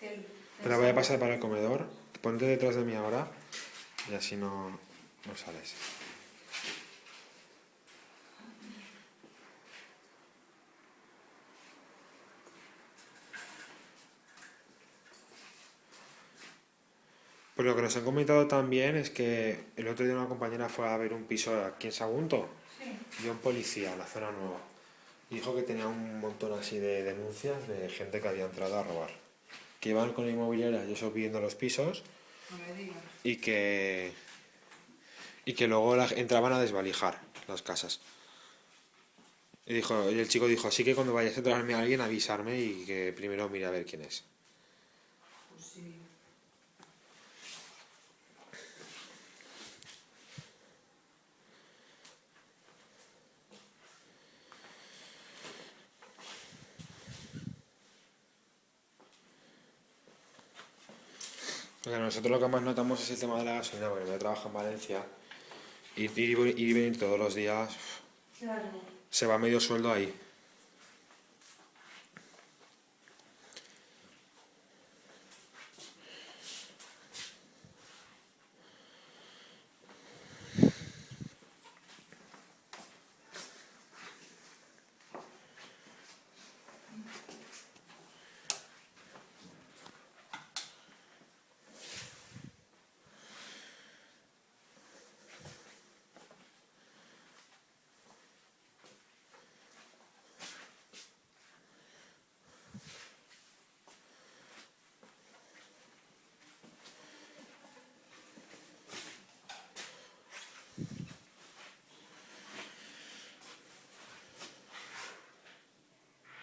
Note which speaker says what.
Speaker 1: Te la voy a pasar para el comedor. Ponte detrás de mí ahora y así no sales. Pues lo que nos han comentado también es que el otro día una compañera fue a ver un piso aquí en Sagunto, vio un policía en la zona nueva y dijo que tenía un montón así de denuncias de gente que había entrado a robar, que iban con inmobiliarias y eso pidiendo los pisos y que luego entraban a desvalijar las casas. Y el chico dijo, así que cuando vayas a traerme a alguien avisarme y que primero mire a ver quién es.
Speaker 2: Pues sí.
Speaker 1: O sea, nosotros lo que más notamos es el tema de la gasolina, porque yo trabajo en Valencia y ir y venir todos los días
Speaker 2: Claro.
Speaker 1: se va medio sueldo ahí.